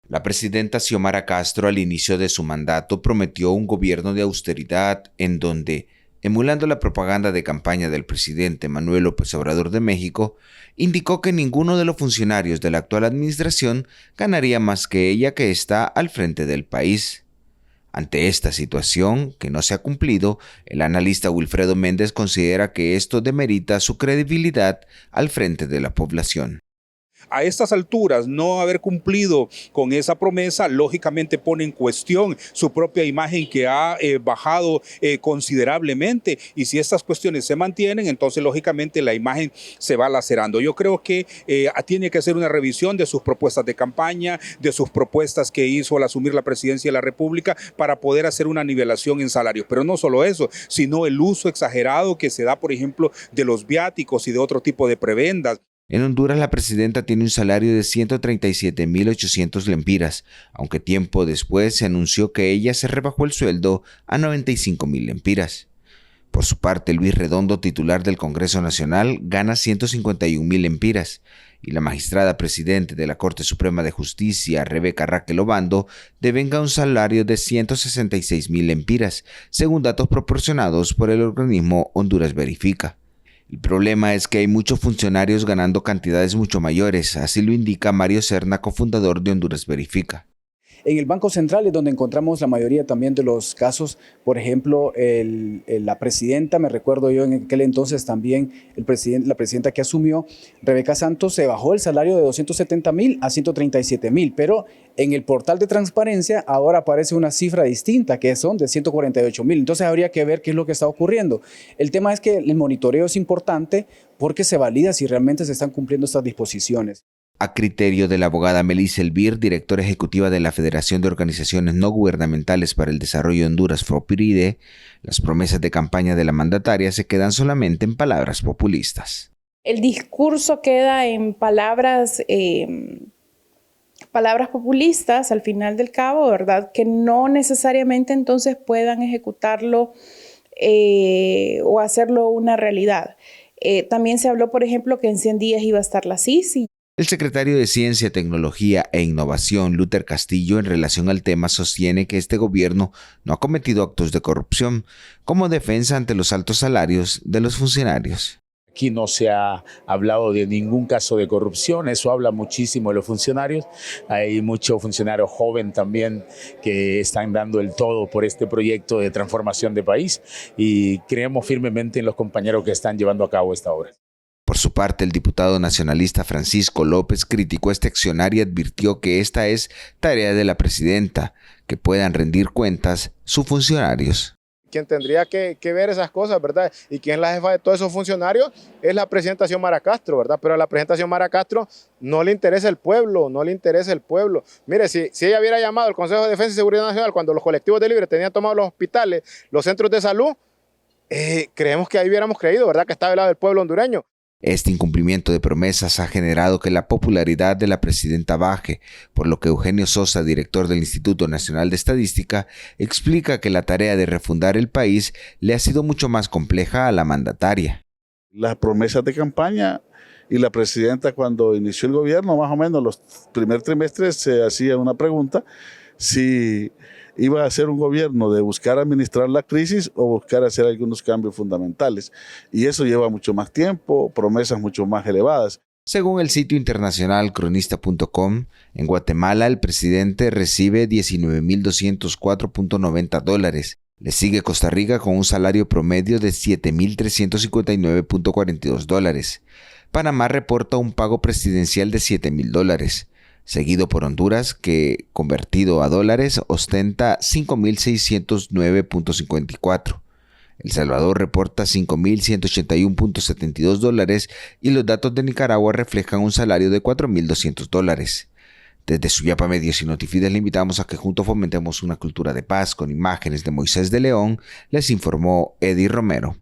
La presidenta Xiomara Castro al inicio de su mandato prometió un gobierno de austeridad en donde, emulando la propaganda de campaña del presidente Manuel López Obrador de México, indicó que ninguno de los funcionarios de la actual administración ganaría más que ella, que está al frente del país. Ante esta situación, que no se ha cumplido, el analista Wilfredo Méndez considera que esto demerita su credibilidad al frente de la población. A estas alturas, no haber cumplido con esa promesa, lógicamente pone en cuestión su propia imagen, que ha bajado considerablemente, y si estas cuestiones se mantienen, entonces lógicamente la imagen se va lacerando. Yo creo que tiene que hacer una revisión de sus propuestas de campaña, de sus propuestas que hizo al asumir la presidencia de la República, para poder hacer una nivelación en salarios. Pero no solo eso, sino el uso exagerado que se da, por ejemplo, de los viáticos y de otro tipo de prebendas. En Honduras, la presidenta tiene un salario de 137.800 lempiras, aunque tiempo después se anunció que ella se rebajó el sueldo a 95.000 lempiras. Por su parte, Luis Redondo, titular del Congreso Nacional, gana 151.000 lempiras, y la magistrada presidente de la Corte Suprema de Justicia, Rebeca Raquel Obando, devenga un salario de 166.000 lempiras, según datos proporcionados por el organismo Honduras Verifica. El problema es que hay muchos funcionarios ganando cantidades mucho mayores, así lo indica Mario Serna, cofundador de Honduras Verifica. En el Banco Central es donde encontramos la mayoría también de los casos. Por ejemplo, la presidenta, me recuerdo yo en aquel entonces también, la presidenta que asumió, Rebeca Santos, se bajó el salario de 270.000 a 137.000, pero en el portal de transparencia ahora aparece una cifra distinta, que son de 148.000. Entonces habría que ver qué es lo que está ocurriendo. El tema es que el monitoreo es importante porque se valida si realmente se están cumpliendo estas disposiciones. A criterio de la abogada Melissa Elvir, directora ejecutiva de la Federación de Organizaciones No Gubernamentales para el Desarrollo de Honduras, FOPIRIDE, las promesas de campaña de la mandataria se quedan solamente en palabras populistas. El discurso queda en palabras populistas al final del cabo, ¿verdad? Que no necesariamente entonces puedan ejecutarlo o hacerlo una realidad. También se habló, por ejemplo, que en 100 días iba a estar la CICI. El secretario de Ciencia, Tecnología e Innovación, Luther Castillo, en relación al tema, sostiene que este gobierno no ha cometido actos de corrupción como defensa ante los altos salarios de los funcionarios. Aquí no se ha hablado de ningún caso de corrupción, eso habla muchísimo de los funcionarios. Hay muchos funcionarios jóvenes también que están dando el todo por este proyecto de transformación de país, y creemos firmemente en los compañeros que están llevando a cabo esta obra. Por su parte, el diputado nacionalista Francisco López criticó este accionar y advirtió que esta es tarea de la presidenta, que puedan rendir cuentas sus funcionarios. Quien tendría que ver esas cosas, ¿verdad? Y quien es la jefa de todos esos funcionarios es la presidenta Xiomara Castro, ¿verdad? Pero a la presidenta Xiomara Castro no le interesa el pueblo, no le interesa el pueblo. Mire, si ella hubiera llamado al Consejo de Defensa y Seguridad Nacional cuando los colectivos de Libre tenían tomado los hospitales, los centros de salud, creemos que ahí hubiéramos creído, ¿verdad? Que estaba del lado del pueblo hondureño. Este incumplimiento de promesas ha generado que la popularidad de la presidenta baje, por lo que Eugenio Sosa, director del Instituto Nacional de Estadística, explica que la tarea de refundar el país le ha sido mucho más compleja a la mandataria. Las promesas de campaña y la presidenta, cuando inició el gobierno, más o menos los primeros trimestres se hacía una pregunta si iba a ser un gobierno de buscar administrar la crisis o buscar hacer algunos cambios fundamentales. Y eso lleva mucho más tiempo, promesas mucho más elevadas. Según el sitio internacional cronista.com, en Guatemala el presidente recibe $19.204.90. Le sigue Costa Rica con un salario promedio de $7.359.42. Panamá reporta un pago presidencial de $7.000. Seguido por Honduras, que, convertido a dólares, ostenta $5.609.54. El Salvador reporta $5.181.72 y los datos de Nicaragua reflejan un salario de $4.200. Desde Suyapa Medios y Notifides le invitamos a que juntos fomentemos una cultura de paz. Con imágenes de Moisés de León, les informó Eddie Romero.